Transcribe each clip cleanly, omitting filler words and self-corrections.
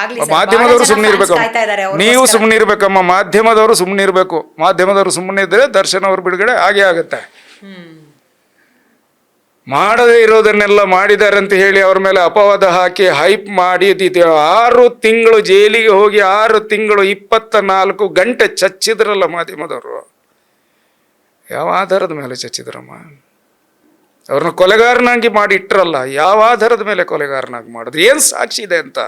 ಆಗ್ಲಿ ಸರ್, ಮಾಧ್ಯಮದವರು ಬಹಳ ಜನ ಸುಮ್ಮನೆ fans ಇರ್ಬೇಕು, ಕಾಯ್ತಾ ಇದ್ದಾರೆ ನೀವು ಅವ್ರಿಗೋಸ್ಕರ. ಸುಮ್ಮನೆ ಇರ್ಬೇಕಮ್ಮ. ಮಾಧ್ಯಮದವರು ಸುಮ್ಮನೆ ಇರಬೇಕು. ಮಾಧ್ಯಮದವರು ಸುಮ್ಮನೆ ಇದ್ರೆ ದರ್ಶನ್ ಅವ್ರ ಬಿಡುಗಡೆ ಆಗೇ ಆಗುತ್ತೆ. ಮಾಡದೇ ಇರೋದನ್ನೆಲ್ಲ ಮಾಡಿದ್ದಾರೆ ಅಂತ ಹೇಳಿ ಅವ್ರ ಮೇಲೆ ಅಪವಾದ ಹಾಕಿ ಹೈಪ್ ಮಾಡಿ 6 ತಿಂಗಳು ಜೈಲಿಗೆ ಹೋಗಿ 6 ತಿಂಗಳು 24 ಗಂಟೆ ಚಚ್ಚಿದ್ರಲ್ಲ ಮಾಧ್ಯಮದವರು. ಯಾವ ಆಧಾರದ ಮೇಲೆ ಚಚ್ಚಿದ್ರಮ್ಮ? ಅವ್ರನ್ನ ಕೊಲೆಗಾರನಾಗಿ ಮಾಡಿ ಇಟ್ರಲ್ಲ, ಯಾವ ಆಧಾರದ ಮೇಲೆ ಕೊಲೆಗಾರನಾಗಿ ಮಾಡಿದ್ರು? ಏನು ಸಾಕ್ಷಿ ಇದೆ ಅಂತ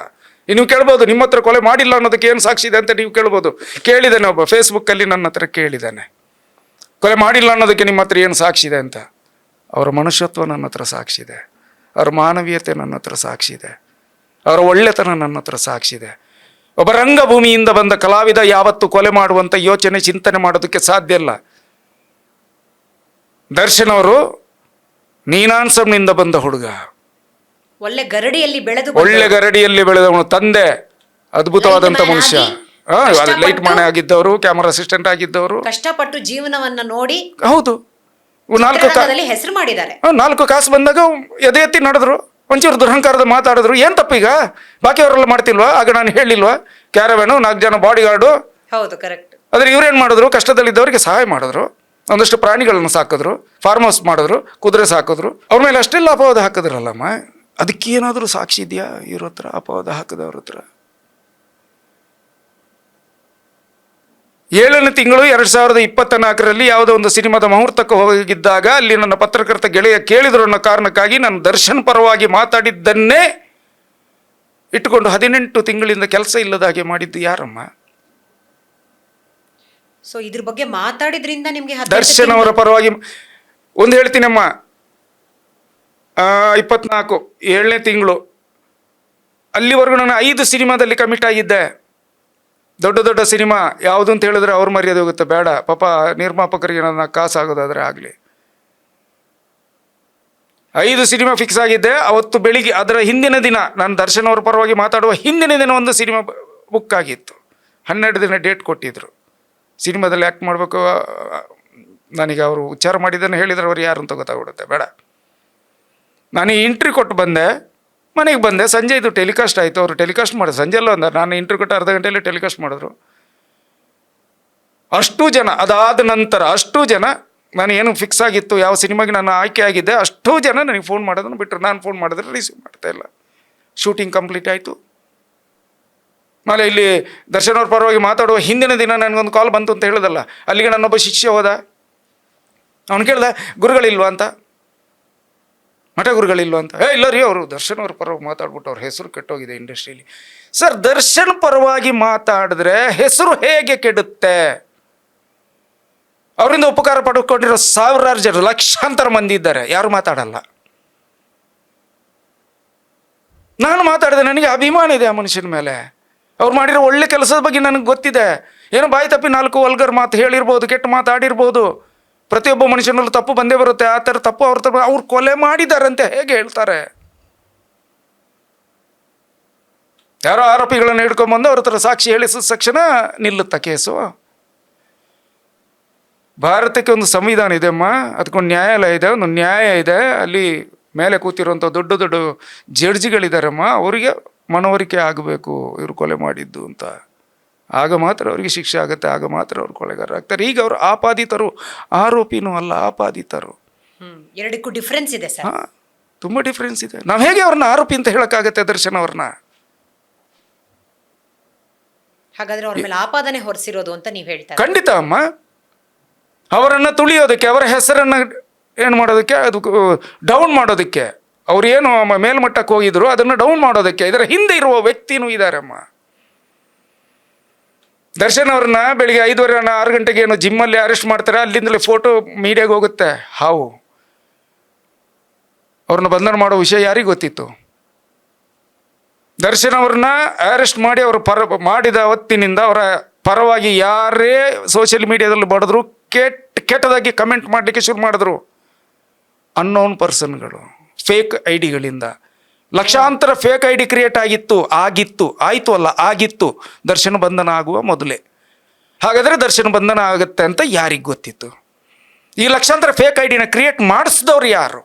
ನೀವು ಕೇಳ್ಬೋದು. ನಿಮ್ಮ ಹತ್ರ ಕೊಲೆ ಮಾಡಿಲ್ಲ ಅನ್ನೋದಕ್ಕೆ ಏನು ಸಾಕ್ಷಿ ಇದೆ ಅಂತ ನೀವು ಕೇಳ್ಬೋದು. ಕೇಳಿದ್ದಾನೆ ಒಬ್ಬ ಫೇಸ್ಬುಕ್ಕಲ್ಲಿ ನನ್ನ ಹತ್ರ ಕೇಳಿದ್ದಾನೆ, ಕೊಲೆ ಮಾಡಿಲ್ಲ ಅನ್ನೋದಕ್ಕೆ ನಿಮ್ಮ ಹತ್ರ ಏನು ಸಾಕ್ಷಿ ಇದೆ ಅಂತ. ಅವರ ಮನುಷ್ಯತ್ವ ನನ್ನ ಹತ್ರ ಸಾಕ್ಷಿ ಇದೆ, ಅವರ ಮಾನವೀಯತೆ ನನ್ನ ಹತ್ರ ಸಾಕ್ಷಿ ಇದೆ, ಅವರ ಒಳ್ಳೆತನ ನನ್ನ ಹತ್ರ ಸಾಕ್ಷಿ ಇದೆ. ಒಬ್ಬ ರಂಗಭೂಮಿಯಿಂದ ಬಂದ ಕಲಾವಿದ ಯಾವತ್ತು ಕೊಲೆ ಮಾಡುವಂಥ ಯೋಚನೆ ಚಿಂತನೆ ಮಾಡೋದಕ್ಕೆ ಸಾಧ್ಯ ಇಲ್ಲ. ದರ್ಶನ್ ಅವರು ನೀನಾನ್ಸಮ್ನಿಂದ ಬಂದ ಹುಡುಗ, ಒಳ್ಳೆ ಗರಡಿಯಲ್ಲಿ ಒಳ್ಳೆ ಗರಡಿಯಲ್ಲಿ ಬೆಳೆದವನು, ತಂದೆ ಅದ್ಭುತವಾದಂಥ ಮನುಷ್ಯ. ಲೈಟ್ ಮನೆ ಆಗಿದ್ದವರು, ಕ್ಯಾಮರಾ ಅಸಿಸ್ಟೆಂಟ್ ಆಗಿದ್ದವರು, ಕಷ್ಟಪಟ್ಟು ಜೀವನವನ್ನ ನೋಡಿ ಹೌದು 4 ಹೆಸರು ಮಾಡಿದ್ದಾರೆ. 4 ಕಾಸು ಬಂದಾಗ ಎದೆ ಎತ್ತಿ ನಡೆದ್ರು, ಒಂಚೂರು ದುರಹಂಕಾರದ ಮಾತಾಡಿದ್ರು. ಏನು ತಪ್ಪೀಗ? ಬಾಕಿಯವರೆಲ್ಲ ಮಾಡ್ತಿಲ್ವಾ? ಆಗ ನಾನು ಹೇಳಿಲ್ವಾ? ಕ್ಯಾರವ್ಯಾನು, 4 ಜನ ಬಾಡಿ ಗಾರ್ಡು. ಹೌದು, ಕರೆಕ್ಟ್. ಆದರೆ ಇವ್ರೇನು ಮಾಡಿದ್ರು? ಕಷ್ಟದಲ್ಲಿದ್ದವರಿಗೆ ಸಹಾಯ ಮಾಡಿದ್ರು, ಒಂದಷ್ಟು ಪ್ರಾಣಿಗಳನ್ನು ಸಾಕಿದ್ರು, ಫಾರ್ಮ್ ಹೌಸ್ ಮಾಡಿದ್ರು, ಕುದುರೆ ಸಾಕಿದ್ರು. ಅವ್ರ ಮೇಲೆ ಅಷ್ಟೆಲ್ಲ ಅಪವಾದ ಹಾಕಿದ್ರಲ್ಲಮ್ಮ. ಅದಕ್ಕೇನಾದರೂ ಸಾಕ್ಷಿ ಇದೆಯಾ ಇವ್ರ ಹತ್ರ? ಅಪವಾದ ಹಾಕಿದವ್ರ ಹತ್ರ 7ನೇ ತಿಂಗಳು 2024ರಲ್ಲಿ ಯಾವುದೋ ಒಂದು ಸಿನಿಮಾದ ಮುಹೂರ್ತಕ್ಕೆ ಹೋಗಿದ್ದಾಗ ಅಲ್ಲಿ ನನ್ನ ಪತ್ರಕರ್ತ ಗೆಳೆಯ ಕೇಳಿದ್ರು ಅನ್ನೋ ಕಾರಣಕ್ಕಾಗಿ ನಾನು ದರ್ಶನ್ ಪರವಾಗಿ ಮಾತಾಡಿದ್ದನ್ನೇ ಇಟ್ಟುಕೊಂಡು 18 ತಿಂಗಳಿಂದ ಕೆಲಸ ಇಲ್ಲದ ಹಾಗೆ ಮಾಡಿದ್ದು ಯಾರಮ್ಮ? ಸೊ ಇದ್ರ ಬಗ್ಗೆ ಮಾತಾಡಿದ್ರಿಂದ ನಿಮ್ಗೆ ದರ್ಶನ್ ಅವರ ಪರವಾಗಿ ಒಂದು ಹೇಳ್ತೀನಮ್ಮ. 24 7ನೇ ತಿಂಗಳು ಅಲ್ಲಿವರೆಗೂ ನಾನು 5 ಸಿನಿಮಾದಲ್ಲಿ ಕಮಿಟ್ ಆಗಿದ್ದೆ. ದೊಡ್ಡ ದೊಡ್ಡ ಸಿನಿಮಾ ಯಾವುದು ಅಂತ ಹೇಳಿದ್ರೆ ಅವ್ರ ಮರ್ಯಾದೆ ಹೋಗುತ್ತೆ, ಬೇಡ ಪಾಪ ನಿರ್ಮಾಪಕರಿಗೆ ನನ್ನ ಕಾಸಾಗೋದಾದ್ರೆ ಆಗಲಿ. 5 ಸಿನಿಮಾ ಫಿಕ್ಸ್ ಆಗಿದ್ದೆ. ಅವತ್ತು ಬೆಳಿಗ್ಗೆ ಅದರ ಹಿಂದಿನ ದಿನ ನಾನು ದರ್ಶನ್ ಅವ್ರ ಪರವಾಗಿ ಮಾತಾಡುವ ಹಿಂದಿನ ದಿನ ಒಂದು ಸಿನಿಮಾ ಬುಕ್ ಆಗಿತ್ತು. 12 ದಿನ ಡೇಟ್ ಕೊಟ್ಟಿದ್ರು. ಸಿನಿಮಾದಲ್ಲಿ ಆ್ಯಕ್ಟ್ ಮಾಡಬೇಕು. ನನಗೆ ಅವರು ಉಚ್ಚಾರ ಮಾಡಿದ್ದನ್ನು ಹೇಳಿದ್ರೆ ಅವ್ರು ಯಾರು ಅಂತ ಗೊತ್ತಾಗ್ಬಿಡುತ್ತೆ, ಬೇಡ. ನಾನು ಇಂಟ್ರ್ಯೂ ಕೊಟ್ಟು ಬಂದೆ, ಮನೆಗೆ ಬಂದೆ. ಸಂಜೆ ಇದು ಟೆಲಿಕಾಸ್ಟ್ ಆಯಿತು. ಅವರು ಟೆಲಿಕಾಸ್ಟ್ ಮಾಡಿದ್ರು ಸಂಜೆ ಎಲ್ಲ ಅಂದ. ನಾನು ಇಂಟ್ರ್ಯೂ ಕೊಟ್ಟು ಅರ್ಧ ಗಂಟೆಯಲ್ಲಿ ಟೆಲಿಕಾಸ್ಟ್ ಮಾಡಿದ್ರು. ಅಷ್ಟು ಜನ, ಅದಾದ ನಂತರ ಅಷ್ಟು ಜನ, ನಾನು ಏನು ಫಿಕ್ಸ್ ಆಗಿತ್ತು ಯಾವ ಸಿನಿಮಾಗೆ ನಾನು ಆಯ್ಕೆ ಆಗಿದ್ದೆ, ಅಷ್ಟು ಜನ ನನಗೆ ಫೋನ್ ಮಾಡೋದನ್ನು ಬಿಟ್ಟರು. ನಾನು ಫೋನ್ ಮಾಡಿದ್ರೆ ರಿಸೀವ್ ಮಾಡ್ತಾ ಇಲ್ಲ. ಶೂಟಿಂಗ್ ಕಂಪ್ಲೀಟ್ ಆಯಿತು. ಆಮೇಲೆ ಇಲ್ಲಿ ದರ್ಶನ್ ಅವ್ರ ಪರವಾಗಿ ಮಾತಾಡುವ ಹಿಂದಿನ ದಿನ ನನಗೊಂದು ಕಾಲ್ ಬಂತು ಅಂತ ಹೇಳಿದಲ್ಲ, ಅಲ್ಲಿಗೆ ನನ್ನೊಬ್ಬ ಶಿಷ್ಯ ಹೋದ. ಅವನು ಕೇಳ್ದ, ಗುರುಗಳಿಲ್ವಾ ಅಂತ, ಮಠ ಗುರುಗಳಿಲ್ವ ಅಂತ. ಇಲ್ಲ ರೀ, ಅವರು ದರ್ಶನ್ ಅವ್ರ ಪರವಾಗಿ ಮಾತಾಡ್ಬಿಟ್ಟು ಅವ್ರ ಹೆಸರು ಕೆಟ್ಟೋಗಿದೆ ಇಂಡಸ್ಟ್ರಿಯಲ್ಲಿ. ಸರ್, ದರ್ಶನ್ ಪರವಾಗಿ ಮಾತಾಡಿದ್ರೆ ಹೆಸರು ಹೇಗೆ ಕೆಡುತ್ತೆ? ಅವರಿಂದ ಉಪಕಾರ ಪಡ್ಕೊಂಡಿರೋ ಸಾವಿರಾರು ಜನ, ಲಕ್ಷಾಂತರ ಮಂದಿ ಇದ್ದಾರೆ, ಯಾರು ಮಾತಾಡಲ್ಲ. ನಾನು ಮಾತಾಡಿದೆ, ನನಗೆ ಅಭಿಮಾನ ಇದೆ ಆ ಮನುಷ್ಯನ ಮೇಲೆ. ಅವ್ರು ಮಾಡಿರೋ ಒಳ್ಳೆ ಕೆಲಸದ ಬಗ್ಗೆ ನನಗೆ ಗೊತ್ತಿದೆ. ಏನೋ ಬಾಯಿ ತಪ್ಪಿ 4 ವಲ್ಗರ್ ಮಾತು ಹೇಳಿರ್ಬೋದು, ಕೆಟ್ಟ ಮಾತಾಡಿರ್ಬೋದು. ಪ್ರತಿಯೊಬ್ಬ ಮನುಷ್ಯನಲ್ಲೂ ತಪ್ಪು ಬಂದೇ ಬರುತ್ತೆ. ಆ ಥರ ತಪ್ಪು ಅವ್ರು ಕೊಲೆ ಮಾಡಿದಾರಂತೆ ಹೇಗೆ ಹೇಳ್ತಾರೆ? ಯಾರೋ ಆರೋಪಿಗಳನ್ನು ಹಿಡ್ಕೊಂಬಂದು ಅವ್ರ ಹತ್ರ ಸಾಕ್ಷಿ ಹೇಳಿಸಿದ ತಕ್ಷಣ ನಿಲ್ಲುತ್ತಾ ಕೇಸು? ಭಾರತಕ್ಕೆ ಒಂದು ಸಂವಿಧಾನ ಇದೆ ಅಮ್ಮ, ಅದಕ್ಕೊಂದು ನ್ಯಾಯಾಲಯ ಇದೆ, ಒಂದು ನ್ಯಾಯ ಇದೆ. ಅಲ್ಲಿ ಮೇಲೆ ಕೂತಿರುವಂಥ ದೊಡ್ಡ ದೊಡ್ಡ ಜಡ್ಜಿಗಳಿದ್ದಾರಮ್ಮ, ಅವರಿಗೆ ಮನವರಿಕೆ ಆಗಬೇಕು ಇವರು ಕೊಲೆ ಮಾಡಿದ್ದು ಅಂತ. ಆಗ ಮಾತ್ರ ಅವರಿಗೆ ಶಿಕ್ಷೆ ಆಗುತ್ತೆ, ಆಗ ಮಾತ್ರ ಅವ್ರು ಕೊಲೆಗಾರ ಆಗ್ತಾರೆ. ಈಗ ಅವರು ಆಪಾದಿತರು, ಆರೋಪಿನೂ ಅಲ್ಲ, ಆಪಾದಿತರು. ಎರಡಕ್ಕೂ ಡಿಫ್ರೆನ್ಸ್ ಇದೆ ಸರ್. ಹಾಂ, ತುಂಬ ಡಿಫ್ರೆನ್ಸ್ ಇದೆ. ನಾವು ಹೇಗೆ ಅವ್ರನ್ನ ಆರೋಪಿ ಅಂತ ಹೇಳೋಕ್ಕಾಗತ್ತೆ ದರ್ಶನ್ ಅವ್ರನ್ನ? ಹಾಗಾದ್ರೆ ಅವ್ರ ಮೇಲೆ ಆಪಾದನೆ ಹೊರಿಸಿರೋದು ಅಂತ ನೀವು ಹೇಳ್ತಾರೆ? ಖಂಡಿತ ಅಮ್ಮ. ಅವರನ್ನು ತುಳಿಯೋದಕ್ಕೆ, ಅವರ ಹೆಸರನ್ನು ಏನು ಮಾಡೋದಕ್ಕೆ, ಅದು ಡೌನ್ ಮಾಡೋದಕ್ಕೆ, ಅವ್ರು ಏನು ಮೇಲ್ಮಟ್ಟಕ್ಕೆ ಹೋಗಿದ್ರು ಅದನ್ನು ಡೌನ್ ಮಾಡೋದಕ್ಕೆ ಇದರ ಹಿಂದೆ ಇರುವ ವ್ಯಕ್ತಿನೂ ಇದ್ದಾರಮ್ಮ. ದರ್ಶನ್ ಅವ್ರನ್ನ ಬೆಳಿಗ್ಗೆ 5:30 6 ಗಂಟೆಗೆ ಏನೋ ಜಿಮ್ಮಲ್ಲಿ ಅರೆಸ್ಟ್ ಮಾಡ್ತಾರೆ. ಅಲ್ಲಿಂದಲೇ ಫೋಟೋ ಮೀಡಿಯಾಗೆ ಹೋಗುತ್ತೆ. ಹಾವು ಅವ್ರನ್ನ ಬಂಧನ ಮಾಡೋ ವಿಷಯ ಯಾರಿಗೆ ಗೊತ್ತಿತ್ತು? ದರ್ಶನ್ ಅವ್ರನ್ನ ಅರೆಸ್ಟ್ ಮಾಡಿ ಅವರು ಮಾಡಿದ ಹೊತ್ತಿನಿಂದ ಅವರ ಪರವಾಗಿ ಯಾರೇ ಸೋಷಿಯಲ್ ಮೀಡಿಯಾದಲ್ಲಿ ಬಡಿದ್ರು, ಕೆಟ್ಟದಾಗಿ ಕಮೆಂಟ್ ಮಾಡಲಿಕ್ಕೆ ಶುರು ಮಾಡಿದ್ರು. ಅನ್ನೋನ್ ಪರ್ಸನ್ಗಳು, ಫೇಕ್ ಐಡಿಗಳಿಂದ ಲಕ್ಷಾಂತರ ಫೇಕ್ ಐಡಿ ಕ್ರಿಯೇಟ್ ಆಗಿತ್ತು ದರ್ಶನ ಬಂಧನ ಆಗುವ ಮೊದಲೇ. ಹಾಗಾದರೆ ದರ್ಶನ ಬಂಧನ ಆಗುತ್ತೆ ಅಂತ ಯಾರಿಗೆ ಗೊತ್ತಿತ್ತು? ಈ ಲಕ್ಷಾಂತರ ಫೇಕ್ ಐಡಿನ ಕ್ರಿಯೇಟ್ ಮಾಡಿಸಿದವ್ರು ಯಾರು?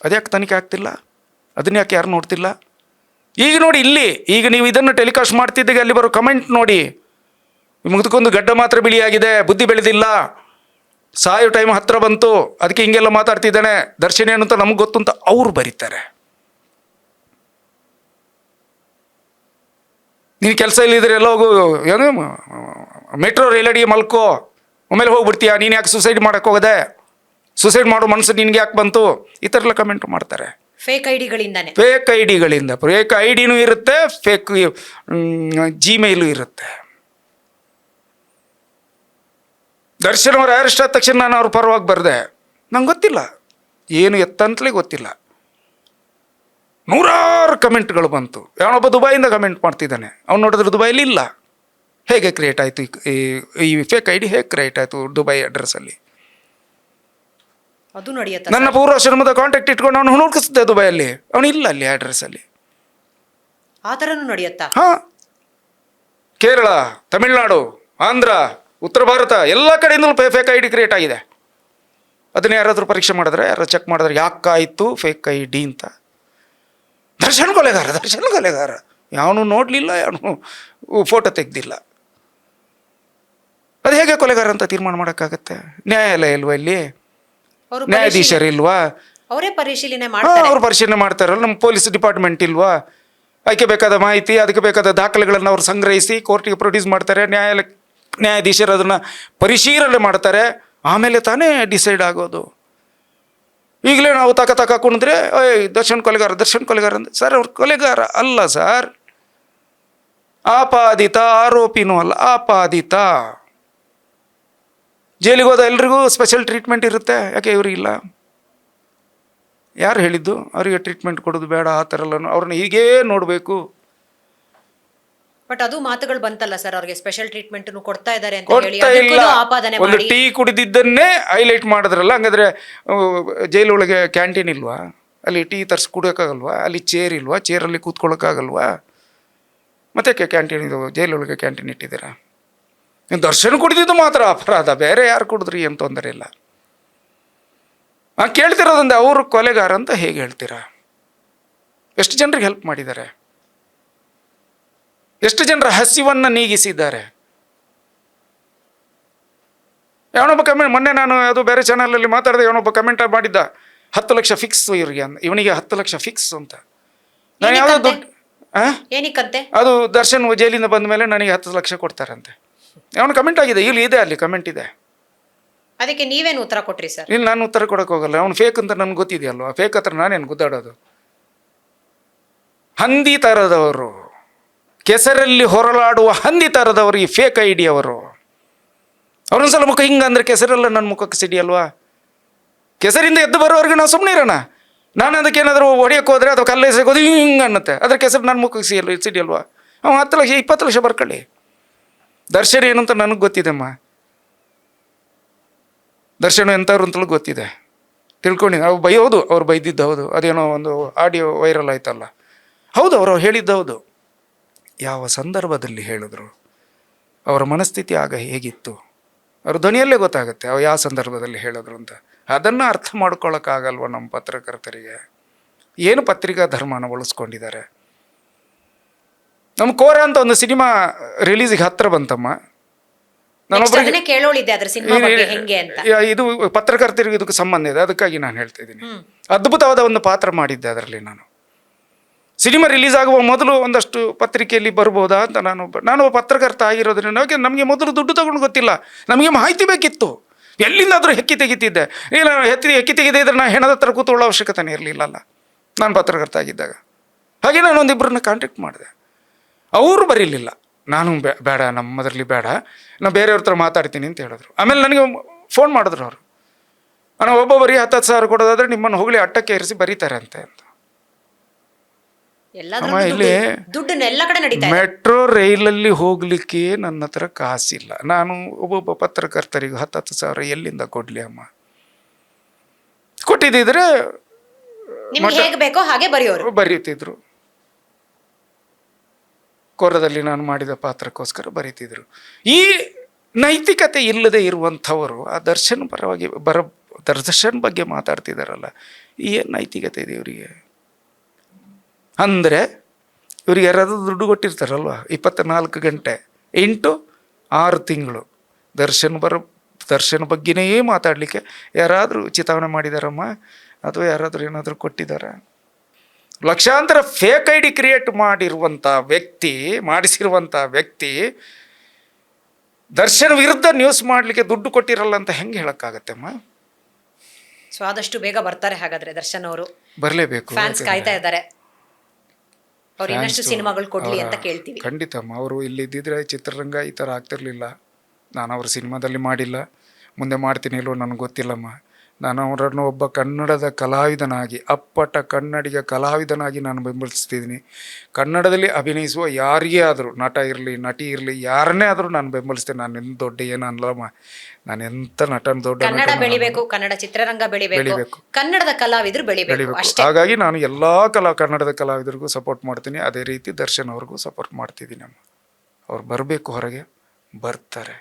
ಅದ್ಯಾಕೆ ತನಿಖೆ ಆಗ್ತಿಲ್ಲ? ಅದನ್ನ ಯಾಕೆ ಯಾರು ನೋಡ್ತಿಲ್ಲ? ಈಗ ನೋಡಿ ಇಲ್ಲಿ, ಈಗ ನೀವು ಇದನ್ನು ಟೆಲಿಕಾಸ್ಟ್ ಮಾಡ್ತಿದ್ದಾಗ ಅಲ್ಲಿ ಬರೋ ಕಮೆಂಟ್ ನೋಡಿ, ಮುಗ್ದಕ್ಕೊಂದು ಗಡ್ಡ ಮಾತ್ರ ಬಿಳಿಯಾಗಿದೆ, ಬುದ್ಧಿ ಬೆಳೆದಿಲ್ಲ, ಸಾಯೋ ಟೈಮ್ ಹತ್ರ ಬಂತು, ಅದಕ್ಕೆ ಹಿಂಗೆಲ್ಲ ಮಾತಾಡ್ತಿದ್ದಾನೆ, ದರ್ಶನ ಏನು ಅಂತ ನಮಗೆ ಗೊತ್ತು ಅಂತ ಅವ್ರು ಬರೀತಾರೆ. ನೀನು ಕೆಲಸ ಇಲ್ಲಿದ್ರೆ ಎಲ್ಲ ಹೋಗು, ಏನು ಮೆಟ್ರೋ ರೈಲಡಿಗೆ ಮಲ್ಕೋ, ಆಮೇಲೆ ಹೋಗ್ಬಿಡ್ತೀಯ, ನೀನು ಯಾಕೆ ಸುಸೈಡ್ ಮಾಡೋಕ್ಕೆ ಹೋಗದೆ, ಸುಸೈಡ್ ಮಾಡೋ ಮನಸ್ಸು ನಿನ್ಗೆ ಯಾಕೆ ಬಂತು, ಈ ಥರ ಎಲ್ಲ ಕಮೆಂಟ್ ಮಾಡ್ತಾರೆ. ಫೇಕ್ ಐಡಿಗಳಿಂದಾನೆ, ಫೇಕ್ ಐಡಿಗಳಿಂದ. ಫೇಕ್ ಐಡಿನೂ ಇರುತ್ತೆ, ಫೇಕ್ ಜಿಮೇಲು ಇರುತ್ತೆ. ದರ್ಶನ್ ಅವ್ರು ಅರೆಸ್ಟ್ ಆದ ತಕ್ಷಣ ನಾನು ಅವ್ರ ಪರವಾಗಿ ಬರೆದೆ, ನಂಗೆ ಗೊತ್ತಿಲ್ಲ ಏನು ಎತ್ತಂತಲೇ ಗೊತ್ತಿಲ್ಲ. ನೂರಾರು ಕಮೆಂಟ್ಗಳು ಬಂತು. ಯಾವನೊಬ್ಬ ದುಬೈಯಿಂದ ಕಮೆಂಟ್ ಮಾಡ್ತಿದ್ದಾನೆ, ಅವ್ನು ನೋಡಿದ್ರೆ ದುಬೈಲಿ ಇಲ್ಲ. ಹೇಗೆ ಕ್ರಿಯೇಟ್ ಆಯಿತು ಈ ಫೇಕ್ ಐಡಿ, ಹೇಗೆ ಕ್ರಿಯೇಟ್ ಆಯಿತು ದುಬೈ ಅಡ್ರೆಸ್ಸಲ್ಲಿ? ಅದು ನಡೆಯುತ್ತೆ. ನನ್ನ ಪೂರ್ವಾಶ್ರಮದ ಕಾಂಟ್ಯಾಕ್ಟ್ ಇಟ್ಕೊಂಡು ಅವನು ಹುಡುಕಿಸಿದ್ದೆ ದುಬೈಯಲ್ಲಿ, ಅವನು ಇಲ್ಲ ಅಲ್ಲಿ ಅಡ್ರೆಸ್ಸಲ್ಲಿ. ಆ ಥರನೂ ನಡೆಯುತ್ತಾ? ಹಾಂ, ಕೇರಳ, ತಮಿಳುನಾಡು, ಆಂಧ್ರ, ಉತ್ತರ ಭಾರತ ಎಲ್ಲ ಕಡೆಯಿಂದಲೂ ಫೇಕ್ ಐ ಡಿ ಕ್ರಿಯೇಟ್ ಆಗಿದೆ. ಅದನ್ನ ಯಾರಾದರೂ ಪರೀಕ್ಷೆ ಮಾಡಿದ್ರೆ, ಯಾರು ಚೆಕ್ ಮಾಡಿದ್ರೆ ಯಾಕಾಯಿತು ಫೇಕ್ ಐ ಡಿ ಅಂತ? ದರ್ಶನ್ ಕೊಲೆಗಾರ ಯಾವನು ನೋಡಲಿಲ್ಲ, ಯಾವನು ಫೋಟೋ ತೆಗ್ದಿಲ್ಲ. ಅದು ಹೇಗೆ ಕೊಲೆಗಾರ ಅಂತ ತೀರ್ಮಾನ ಮಾಡೋಕ್ಕಾಗತ್ತೆ? ನ್ಯಾಯಾಲಯ ಇಲ್ವಾ ಇಲ್ಲಿ? ನ್ಯಾಯಾಧೀಶರಿಲ್ವಾ? ಅವರೇ ಪರಿಶೀಲನೆ ಮಾಡ್ತಾರೆ. ಅವ್ರು ಪರಿಶೀಲನೆ ಮಾಡ್ತಾರಲ್ಲ. ನಮ್ಮ ಪೊಲೀಸ್ ಡಿಪಾರ್ಟ್ಮೆಂಟ್ ಇಲ್ವಾ? ಅದಕ್ಕೆ ಬೇಕಾದ ಮಾಹಿತಿ, ಅದಕ್ಕೆ ಬೇಕಾದ ದಾಖಲೆಗಳನ್ನು ಅವರು ಸಂಗ್ರಹಿಸಿ ಕೋರ್ಟಿಗೆ ಪ್ರೊಡ್ಯೂಸ್ ಮಾಡ್ತಾರೆ. ನ್ಯಾಯಾಧೀಶರು ಅದನ್ನು ಪರಿಶೀಲನೆ ಮಾಡ್ತಾರೆ, ಆಮೇಲೆ ತಾನೇ ಡಿಸೈಡ್ ಆಗೋದು. ಈಗಲೇ ನಾವು ತಕ ಕುಣಿದ್ರೆ ದರ್ಶನ್ ಕೊಲೆಗಾರ ಅಂದ್ರೆ, ಸರ್ ಅವ್ರು ಕೊಲೆಗಾರ ಅಲ್ಲ ಸರ್, ಆಪಾದಿತ, ಆರೋಪಿನೂ ಅಲ್ಲ, ಆಪಾದಿತ. ಜೈಲಿಗೆ ಹೋದ ಎಲ್ರಿಗೂ ಸ್ಪೆಷಲ್ ಟ್ರೀಟ್ಮೆಂಟ್ ಇರುತ್ತೆ, ಯಾಕೆ ಇವ್ರಿಗಿಲ್ಲ? ಯಾರು ಹೇಳಿದ್ದು ಅವರಿಗೆ ಟ್ರೀಟ್ಮೆಂಟ್ ಕೊಡೋದು ಬೇಡ ಆ ಥರ ಎಲ್ಲ? ಅವ್ರನ್ನ ಹೀಗೇ ನೋಡಬೇಕು. ಬಟ್ ಅದು ಮಾತುಗಳು ಬಂತಲ್ಲ ಸರ್, ಅವ್ರಿಗೆ ಸ್ಪೆಷಲ್ ಟ್ರೀಟ್ಮೆಂಟ್ ಕೊಡ್ತಾ ಇದ್ದಾರೆ ಅಂತ ಹೇಳಿ, ಕೊಡ್ತಾ ಇಲ್ಲ. ಆಪಾದನೆ ಒಂದು ಮಾಡಿ. ಟೀ ಕುಡಿದಿದ್ದನ್ನೇ ಹೈಲೈಟ್ ಮಾಡಿದ್ರಲ್ಲ. ಹಂಗಾದ್ರೆ ಜೈಲೊಳಗೆ ಕ್ಯಾಂಟೀನ್ ಇಲ್ವಾ? ಅಲ್ಲಿ ಟೀ ತರಿಸಿ ಕುಡಿಯೋಕ್ಕಾಗಲ್ವಾ? ಅಲ್ಲಿ ಚೇರ್ ಇಲ್ವಾ? ಚೇರಲ್ಲಿ ಕೂತ್ಕೊಳ್ಳೋಕ್ಕಾಗಲ್ವಾ? ಮತ್ತೆ ಕ್ಯಾಂಟೀನ್, ಇದು ಜೈಲೊಳಗೆ ಕ್ಯಾಂಟೀನ್ ಇಟ್ಟಿದ್ದೀರಾ? ದರ್ಶನ ಕುಡಿದಿದ್ದು ಮಾತ್ರ ಅಪರಾಧ, ಬೇರೆ ಯಾರು ಕುಡಿದ್ರಿ ಏನು ತೊಂದರೆ ಇಲ್ಲ. ಕೇಳ್ತಿರೋದಂದೆ ಅವರು ಕೊಲೆಗಾರ ಅಂತ ಹೇಗೆ ಹೇಳ್ತೀರಾ? ಎಷ್ಟು ಜನರಿಗೆ ಹೆಲ್ಪ್ ಮಾಡಿದ್ದಾರೆ, ಎಷ್ಟು ಜನರ ಹಸಿವನ್ನು ನೀಗಿಸಿದ್ದಾರೆ. ಯಾವನೊಬ್ಬ ಕಮೆಂಟ್, ಮೊನ್ನೆ ನಾನು ಅದು ಬೇರೆ ಚಾನಲಲ್ಲಿ ಮಾತಾಡಿದೆ, ಯಾವನೊಬ್ಬ ಕಮೆಂಟ್ ಮಾಡಿದ್ದ, 10 ಲಕ್ಷ ಫಿಕ್ಸ್ ಇವರಿಗೆ, ಇವನಿಗೆ 10 ಲಕ್ಷ ಫಿಕ್ಸ್ ಅಂತ. ನಾನು ಯಾವುದೋ ದುಡ್ಡು ಏನಕ್ಕಂತೆ? ಅದು ದರ್ಶನ್ ಜೈಲಿಂದ ಬಂದ ಮೇಲೆ ನನಗೆ 10 ಲಕ್ಷ ಕೊಡ್ತಾರಂತೆ. ಅವನು ಕಮೆಂಟ್ ಆಗಿದೆ, ಇಲ್ಲಿ ಇದೆ, ಅಲ್ಲಿ ಕಮೆಂಟ್ ಇದೆ. ಅದಕ್ಕೆ ನೀವೇನು ಉತ್ತರ ಕೊಟ್ರಿ ಸರ್? ಇಲ್ಲಿ ನಾನು ಉತ್ತರ ಕೊಡಕ್ಕೆ ಹೋಗಲ್ಲ, ಅವನು ಫೇಕ್ ಅಂತ ನನಗೆ ಗೊತ್ತಿದೆಯಲ್ವ. ಫೇಕ್ ಹತ್ರ ನಾನೇನು ಗುದ್ದಾಡೋದು? ಹಂದಿ ಥರದವರು, ಕೆಸರಲ್ಲಿ ಹೊರಲಾಡುವ ಹಂದಿ ಥರದವರು ಈ ಫೇಕ್ ಐಡಿ ಅವರು. ಅವ್ರೊಂದ್ಸಲ ಮುಖ ಹಿಂಗಂದ್ರೆ ಕೆಸರೆಲ್ಲ ನನ್ನ ಮುಖಕ್ಕೆ ಸಿಡಿಯಲ್ವಾ? ಕೆಸರಿಂದ ಎದ್ದು ಬರೋವರೆಗೆ ನಾವು ಸುಮ್ಮನೆ ಇರೋಣ. ನಾನು ಅದಕ್ಕೇನಾದರೂ ಹೊಡೆಯೋಕ್ಕೆ ಹೋದರೆ ಅಥವಾ ಕಲ್ಲೆ ಸಿಗೋದು ಹಿಂಗೆ ಅನ್ನತ್ತೆ, ಅದ್ರ ಕೆಸರು ನನ್ನ ಮುಖಕ್ಕೆ ಸಿಡಿಯಲ್ವಾ? ಅವ್ನು 10 ಲಕ್ಷ 20 ಲಕ್ಷ ಬರ್ಕೊಳ್ಳಿ. ದರ್ಶನ ಏನು ಅಂತ ನನಗೆ ಗೊತ್ತಿದೆಮ್ಮ, ದರ್ಶನ ಎಂಥವ್ರು ಅಂತಲೂ ಗೊತ್ತಿದೆ, ತಿಳ್ಕೊಂಡಿದ್ದೆ. ಅವ್ರು ಬೈಯೋದು, ಅವ್ರು ಬೈದಿದ್ದು ಹೌದು, ಅದೇನೋ ಒಂದು ಆಡಿಯೋ ವೈರಲ್ ಆಯ್ತಲ್ಲ, ಹೌದು, ಅವರು ಹೇಳಿದ್ದು ಹೌದು. ಯಾವ ಸಂದರ್ಭದಲ್ಲಿ ಹೇಳಿದ್ರು, ಅವರ ಮನಸ್ಥಿತಿ ಆಗ ಹೇಗಿತ್ತು, ಅವ್ರ ಧ್ವನಿಯಲ್ಲೇ ಗೊತ್ತಾಗುತ್ತೆ ಅವ್ರು ಯಾವ ಸಂದರ್ಭದಲ್ಲಿ ಹೇಳಿದ್ರು ಅಂತ. ಅದನ್ನು ಅರ್ಥ ಮಾಡ್ಕೊಳ್ಳೋಕ್ಕಾಗಲ್ವ ನಮ್ಮ ಪತ್ರಕರ್ತರಿಗೆ? ಏನು ಪತ್ರಿಕಾ ಧರ್ಮನ ಉಳಿಸ್ಕೊಂಡಿದ್ದಾರೆ. ನಮ್ಮ ಕೋರ ಅಂತ ಒಂದು ಸಿನಿಮಾ ರಿಲೀಸಿಗೆ ಹತ್ರ ಬಂತಮ್ಮ. ನಾನೊಬ್ಬರಿಗೆ ಕೇಳೋಳಿದ್ದೆ ಅದ್ರ ಸಿನಿಮಾ ಬಗ್ಗೆ ಹೆಂಗೆ ಅಂತ. ಇದು ಪತ್ರಕರ್ತರಿಗೆ ಇದಕ್ಕೆ ಸಂಬಂಧ ಇದೆ, ಅದಕ್ಕಾಗಿ ನಾನು ಹೇಳ್ತಾ ಇದ್ದೀನಿ. ಅದ್ಭುತವಾದ ಒಂದು ಪಾತ್ರ ಮಾಡಿದ್ದೆ ಅದರಲ್ಲಿ ನಾನು. ಸಿನಿಮಾ ರಿಲೀಸ್ ಆಗುವ ಮೊದಲು ಒಂದಷ್ಟು ಪತ್ರಿಕೆಯಲ್ಲಿ ಬರ್ಬೋದಾ ಅಂತ ನಾನು ಪತ್ರಕರ್ತ ಆಗಿರೋದ್ರಿಂದ ನಮಗೆ ಮೊದಲು ದುಡ್ಡು ತಗೊಂಡು ಗೊತ್ತಿಲ್ಲ, ನಮಗೆ ಮಾಹಿತಿ ಬೇಕಿತ್ತು. ಎಲ್ಲಿಂದಾದರೂ ಹೆಕ್ಕಿ ತೆಗಿತಿದ್ದೆ. ಇಲ್ಲ ಹೆಕ್ಕಿ ತೆಗೆದೇ ಇದ್ರೆ ನಾನು ಹೆಣದ ಹತ್ರ ಕೂತ್ಕೊಳ್ಳೋ ಅವಶ್ಯಕತೆನೇ ಇರಲಿಲ್ಲಲ್ಲ ನಾನು ಪತ್ರಕರ್ತ ಆಗಿದ್ದಾಗ. ಹಾಗೆ ನಾನು ಒಂದಿಬ್ಬರನ್ನ ಕಾಂಟ್ಯಾಕ್ಟ್ ಮಾಡಿದೆ, ಅವರು ಬರೀಲಿಲ್ಲ. ನಾನು ಬೇಡ, ನಮ್ಮದರಲ್ಲಿ ಬೇಡ, ನಾನು ಬೇರೆಯವ್ರ ಹತ್ರ ಮಾತಾಡ್ತೀನಿ ಅಂತ ಹೇಳಿದ್ರು. ಆಮೇಲೆ ನನಗೆ ಫೋನ್ ಮಾಡಿದ್ರು ಅವರು, ನಾನು ಒಬ್ಬೊಬ್ಬರಿಗೆ 10,000 ಸಾವಿರ ಕೊಡೋದಾದ್ರೆ ನಿಮ್ಮನ್ನು ಹೋಗಲಿ ಅಟ್ಟಕ್ಕೆ ಇರಿಸಿ ಬರೀತಾರೆ ಅಂತ. ಇಲ್ಲಿ ಮೆಟ್ರೋ ರೈಲಲ್ಲಿ ಹೋಗ್ಲಿಕ್ಕೆ ನನ್ನ ಹತ್ರ ಕಾಸಿಲ್ಲ. ನಾನು ಒಬ್ಬೊಬ್ಬ ಪತ್ರಕರ್ತರಿಗೆ 10,000 ಸಾವಿರ ಎಲ್ಲಿಂದ ಕೊಡ್ಲಿ ಅಮ್ಮ? ಕೊಟ್ಟಿದ್ದಿದ್ರೆ ಬರೀತಿದ್ರು. ಕೋರದಲ್ಲಿ ನಾನು ಮಾಡಿದ ಪಾತ್ರಕ್ಕೋಸ್ಕರ ಬರೀತಿದ್ರು. ಈ ನೈತಿಕತೆ ಇಲ್ಲದೆ ಇರುವಂಥವರು ಆ ದರ್ಶನ್ ಪರವಾಗಿ ದರ್ಶನ್ ಬಗ್ಗೆ ಮಾತಾಡ್ತಿದ್ದಾರಲ್ಲ, ಏನು ನೈತಿಕತೆ ಇದೆ ಇವರಿಗೆ? ಅಂದರೆ ಇವ್ರಿಗೆ ಯಾರಾದರೂ ದುಡ್ಡು ಕೊಟ್ಟಿರ್ತಾರಲ್ವ, 24 ಗಂಟೆ ಇಂಟು 6 ತಿಂಗಳು ದರ್ಶನ್ ಬಗ್ಗೆನೇ ಮಾತಾಡಲಿಕ್ಕೆ ಯಾರಾದರೂ ಚಿತಾವಣೆ ಮಾಡಿದಾರಮ್ಮ, ಅಥವಾ ಯಾರಾದರೂ ಏನಾದರೂ ಕೊಟ್ಟಿದ್ದಾರ? ಲಕ್ಷಾಂತರ ಫೇಕ್ ಐ ಡಿ ಕ್ರಿಯೇಟ್ ಮಾಡಿಸಿರುವಂಥ ವ್ಯಕ್ತಿ ದರ್ಶನ್ ವಿರುದ್ಧ ನ್ಯೂಸ್ ಮಾಡಲಿಕ್ಕೆ ದುಡ್ಡು ಕೊಟ್ಟಿರಲ್ಲ ಅಂತ ಹೆಂಗೆ ಹೇಳೋಕ್ಕಾಗತ್ತೆಮ್ಮ? ಸೊ ಆದಷ್ಟು ಬೇಗ ಬರ್ತಾರೆ ಹಾಗಾದ್ರೆ ದರ್ಶನ್ ಅವರು. ಬರಲೇಬೇಕು, ಫ್ಯಾನ್ಸ್ ಕಾಯ್ತಾ ಇದ್ದಾರೆ, ಅವ್ರು ಇನ್ನಷ್ಟು ಸಿನಿಮಾಗಳು ಕೊಡ್ಲಿ ಅಂತ ಕೇಳ್ತೀವಿ. ಖಂಡಿತಮ್ಮ. ಅವರು ಇಲ್ಲಿದ್ದಿದ್ರೆ ಚಿತ್ರರಂಗ ಈ ಥರ ಆಗ್ತಿರ್ಲಿಲ್ಲ. ನಾನು ಅವ್ರ ಸಿನಿಮಾದಲ್ಲಿ ಮಾಡಿಲ್ಲ, ಮುಂದೆ ಮಾಡ್ತೀನಿ ಇಲ್ವೋ ನನಗೆ ಗೊತ್ತಿಲ್ಲಮ್ಮ. ನಾನು ಅವರನ್ನು ಒಬ್ಬ ಕನ್ನಡದ ಕಲಾವಿದನಾಗಿ, ಅಪ್ಪಟ ಕನ್ನಡಿಗ ಕಲಾವಿದನಾಗಿ ನಾನು ಬೆಂಬಲಿಸ್ತಿದ್ದೀನಿ. ಕನ್ನಡದಲ್ಲಿ ಅಭಿನಯಿಸುವ ಯಾರಿಗೇ ಆದರೂ, ನಟ ಇರಲಿ ನಟಿ ಇರಲಿ, ಯಾರನ್ನೇ ಆದರೂ ನಾನು ಬೆಂಬಲಿಸ್ತೇನೆ. ನಾನು ಎಂತ ದೊಡ್ಡ ಏನು ಅನ್ಲಮ್ಮ, ನಾನು ಎಂಥ ನಟನ ದೊಡ್ಡ ಕನ್ನಡ ಬೆಳಿಬೇಕು, ಕನ್ನಡ ಚಿತ್ರರಂಗ ಬೆಳಿಬೇಕು, ಕನ್ನಡದ ಕಲಾವಿದರು ಬೆಳಿಬೇಕು ಅಷ್ಟೇ. ಹಾಗಾಗಿ ನಾನು ಎಲ್ಲ ಕನ್ನಡದ ಕಲಾವಿದರಿಗೂ ಸಪೋರ್ಟ್ ಮಾಡ್ತೀನಿ. ಅದೇ ರೀತಿ ದರ್ಶನ್ ಅವ್ರಿಗೂ ಸಪೋರ್ಟ್ ಮಾಡ್ತಿದ್ದೀನಿ ಅಮ್ಮ. ಅವ್ರು ಬರಬೇಕು, ಹೊರಗೆ ಬರ್ತಾರೆ.